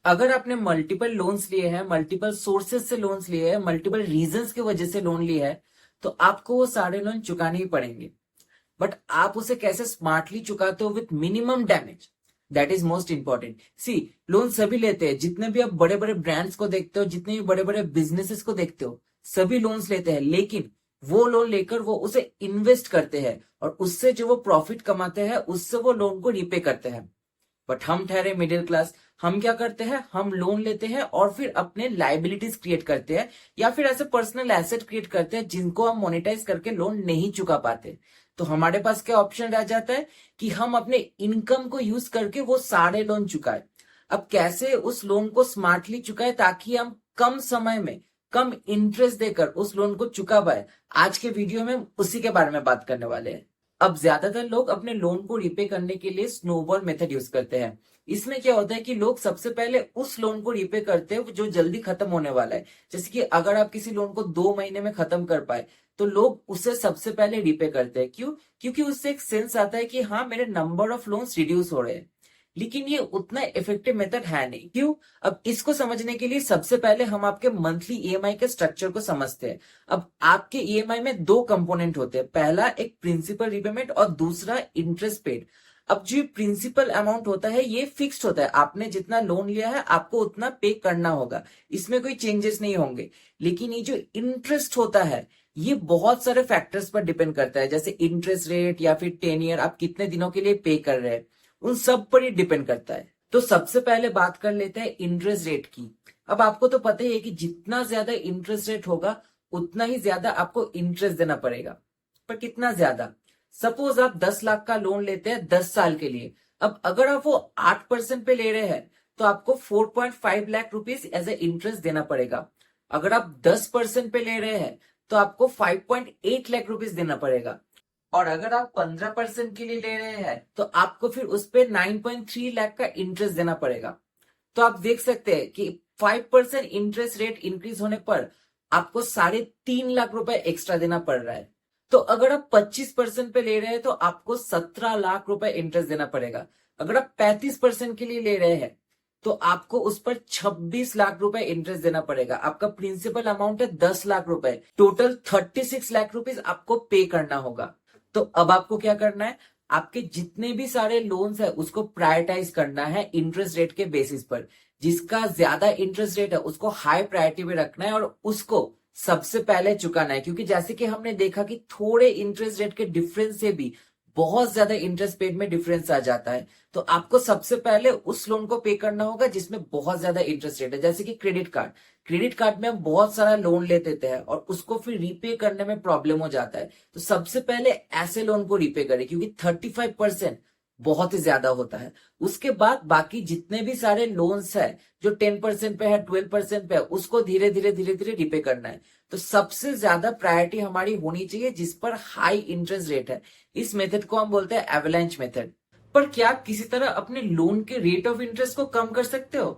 अगर आपने multiple loans लिए हैं, मल्टीपल सोर्सेज से लोन्स लिए हैं, मल्टीपल रीजंस की वजह से लोन लिया है, तो आपको वो सारे लोन चुकाने ही पड़ेंगे। बट आप उसे कैसे स्मार्टली चुकाते हो with minimum damage, that is most important. See, loan सभी लेते हैं, जितने भी आप बड़े बड़े ब्रांड्स को देखते हो, जितने भी बड़े बड़े बिजनेसेस को देखते हो, सभी लोन्स लेते हैं। लेकिन वो लोन लेकर वो उसे इन्वेस्ट करते हैं और उससे जो वो प्रॉफिट कमाते हैं उससे वो लोन को रीपे करते हैं। बट हम ठहरे मिडिल क्लास, हम क्या करते हैं, हम लोन लेते हैं और फिर अपने लाइबिलिटीज क्रिएट करते हैं या फिर ऐसे पर्सनल एसेट क्रिएट करते हैं जिनको हम मोनेटाइज करके लोन नहीं चुका पाते। तो हमारे पास क्या ऑप्शन रह जाता है कि हम अपने इनकम को यूज करके वो सारे लोन चुकाए। अब कैसे उस लोन को स्मार्टली चुकाए ताकि हम कम समय में कम इंटरेस्ट देकर उस लोन को चुका पाए, आज के वीडियो में उसी के बारे में बात करने वाले हैं। अब ज्यादातर लोग अपने लोन को रिपे करने के लिए स्नोबॉल मेथड यूज करते हैं। इसमें क्या होता है कि लोग सबसे पहले उस लोन को रिपे करते हैं जो जल्दी खत्म होने वाला है। जैसे कि अगर आप किसी लोन को 2 महीने में खत्म कर पाए तो लोग उसे सबसे पहले रिपे करते हैं। क्यों? क्योंकि उससे एक सेंस आता है कि हाँ, मेरे नंबर ऑफ लोन्स रिड्यूस हो रहे हैं। लेकिन ये उतना इफेक्टिव मेथड है नहीं। क्यों? अब इसको समझने के लिए सबसे पहले हम आपके मंथली ईएमआई के स्ट्रक्चर को समझते हैं। अब आपके ईएमआई में दो कंपोनेंट होते हैं, पहला एक प्रिंसिपल रीपेमेंट और दूसरा इंटरेस्ट पेड। अब जो प्रिंसिपल अमाउंट होता है ये फिक्स्ड होता है, आपने जितना लोन लिया है आपको उतना पे करना होगा, इसमें कोई चेंजेस नहीं होंगे। लेकिन ये जो इंटरेस्ट होता है ये बहुत सारे फैक्टर्स पर डिपेंड करता है, जैसे इंटरेस्ट रेट या फिर 10 ईयर आप कितने दिनों के लिए पे कर रहे हैं, उन सब पर ही डिपेंड करता है। तो सबसे पहले बात कर लेते हैं इंटरेस्ट रेट की। अब आपको तो पता ही है कि जितना ज्यादा इंटरेस्ट रेट होगा उतना ही ज्यादा आपको इंटरेस्ट देना पड़ेगा। पर कितना ज्यादा? सपोज आप 10 लाख का लोन लेते हैं 10 साल के लिए। अब अगर आप वो 8% पे ले रहे हैं तो आपको 4.5 lakh rupees as a interest देना पड़ेगा। अगर आप 10% पे ले रहे हैं तो आपको 5.8 लाख रुपीज देना पड़ेगा। और अगर आप 15% के लिए ले रहे हैं तो आपको फिर उस पर 9.3 लाख का इंटरेस्ट देना पड़ेगा। तो आप देख सकते हैं कि 5% इंटरेस्ट रेट इंक्रीज होने पर आपको 3.5 लाख रुपए एक्स्ट्रा देना पड़ रहा है। तो अगर आप 25% पे ले रहे हैं तो आपको 17 लाख रुपए इंटरेस्ट देना पड़ेगा। अगर आप 35% के लिए ले रहे हैं तो आपको उस पर 26 लाख रुपए इंटरेस्ट देना पड़ेगा। आपका प्रिंसिपल अमाउंट है 10 लाख रुपए, टोटल 36 लाख रुपीज आपको पे करना होगा। तो अब आपको क्या करना है, आपके जितने भी सारे लोन्स है उसको प्रायोरिटाइज करना है इंटरेस्ट रेट के बेसिस पर। जिसका ज्यादा इंटरेस्ट रेट है उसको हाई प्रायोरिटी में रखना है और उसको सबसे पहले चुकाना है। क्योंकि जैसे कि हमने देखा कि थोड़े इंटरेस्ट रेट के डिफरेंस से भी बहुत ज्यादा इंटरेस्ट पेड में डिफरेंस आ जाता है। तो आपको सबसे पहले उस लोन को पे करना होगा जिसमें बहुत ज्यादा इंटरेस्ट रेट है, जैसे कि क्रेडिट कार्ड। क्रेडिट कार्ड में हम बहुत सारा लोन ले देते हैं और उसको फिर रीपे करने में प्रॉब्लम हो जाता है। तो सबसे पहले ऐसे लोन को रीपे करें क्योंकि 35% बहुत ही ज्यादा होता है। उसके बाद बाकी जितने भी सारे लोन्स है जो 10% पे है, 12% पे है, उसको धीरे धीरे धीरे धीरे रीपे करना है। तो सबसे ज्यादा प्रायोरिटी हमारी होनी चाहिए जिस पर हाई इंटरेस्ट रेट है। इस मेथड को हम बोलते हैं एवलांच मेथड। पर क्या आप किसी तरह अपने लोन के रेट ऑफ इंटरेस्ट को कम कर सकते हो?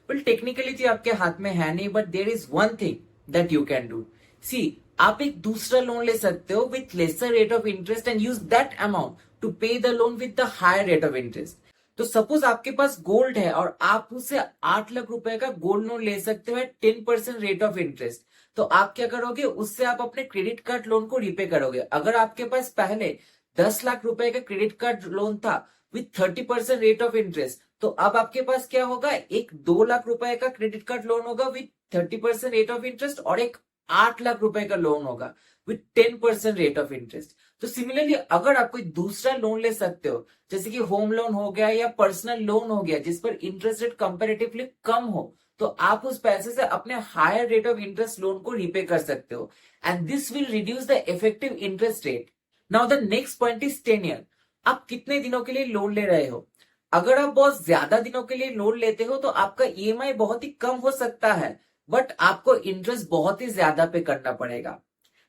वेल, टेक्निकली तो आपके हाथ में है नहीं, but there is one thing that you can do. See, आप एक दूसरा लोन ले सकते हो with lesser rate of interest and use that amount to pay the loan with the higher rate of interest. तो सपोज आपके पास gold है और आप उससे 8 लाख रुपए का गोल्ड लोन ले सकते हो 10% रेट ऑफ इंटरेस्ट। तो आप क्या करोगे, उससे आप अपने क्रेडिट कार्ड लोन को रीपे करोगे। अगर आपके पास पहले 10 लाख रुपए का क्रेडिट कार्ड लोन था विथ 30% रेट ऑफ इंटरेस्ट, तो अब आपके पास क्या होगा, एक 2 लाख रुपए का क्रेडिट कार्ड लोन होगा विथ 30% रेट ऑफ इंटरेस्ट और एक 8 लाख रुपए का लोन होगा विथ 10% रेट ऑफ इंटरेस्ट। तो सिमिलरली अगर आप कोई दूसरा लोन ले सकते हो, जैसे कि होम लोन हो गया या पर्सनल लोन हो गया जिस पर इंटरेस्ट रेट कंपेरेटिवली कम हो, तो आप उस पैसे से अपने higher rate of interest loan को रीपे कर सकते हो and this will reduce the effective interest rate. Now the next point is tenure. आप कितने दिनों के लिए लोन ले रहे हो? अगर आप बहुत ज्यादा दिनों के लिए लोन लेते हो तो आपका ईएमआई बहुत ही कम हो सकता है, बट आपको इंटरेस्ट बहुत ही ज्यादा पे करना पड़ेगा।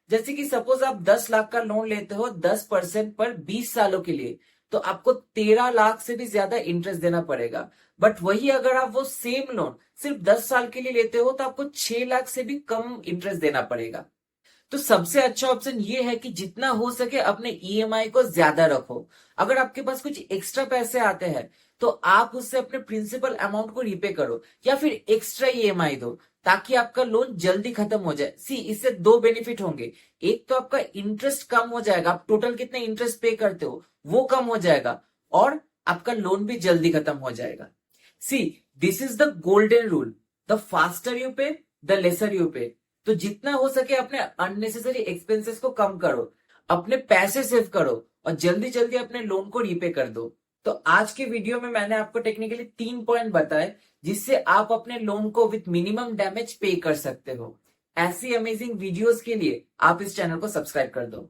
जैसे कि सपोज आप 10 लाख का लोन लेते हो 10% पर 20 सालों के लिए, तो आपको 13 लाख से भी ज्यादा इंटरेस्ट देना पड़ेगा। बट वही अगर आप वो सेम लोन सिर्फ 10 साल के लिए लेते हो तो आपको 6 लाख से भी कम इंटरेस्ट देना पड़ेगा। तो सबसे अच्छा ऑप्शन ये है कि जितना हो सके अपने ईएमआई को ज्यादा रखो। अगर आपके पास कुछ एक्स्ट्रा पैसे आते हैं तो आप उससे अपने प्रिंसिपल अमाउंट को रीपे करो या फिर एक्स्ट्रा ईएमआई दो ताकि आपका लोन जल्दी खत्म हो जाए। सी, इससे दो बेनिफिट होंगे। एक तो आपका इंटरेस्ट कम हो जाएगा, आप टोटल कितने इंटरेस्ट पे करते हो वो कम हो जाएगा, और आपका लोन भी जल्दी खत्म हो जाएगा। See, this is the golden rule, the faster you pay the lesser you pay. तो जितना हो सके अपने अननेसेसरी एक्सपेंसेस को कम करो, अपने पैसे सेव करो और जल्दी जल्दी अपने लोन को रीपे कर दो। तो आज के वीडियो में मैंने आपको टेक्निकली 3 पॉइंट बताए जिससे आप अपने लोन को विथ मिनिमम डैमेज पे कर सकते हो। ऐसी अमेजिंग वीडियोस के लिए आप इस चैनल को सब्सक्राइब कर दो।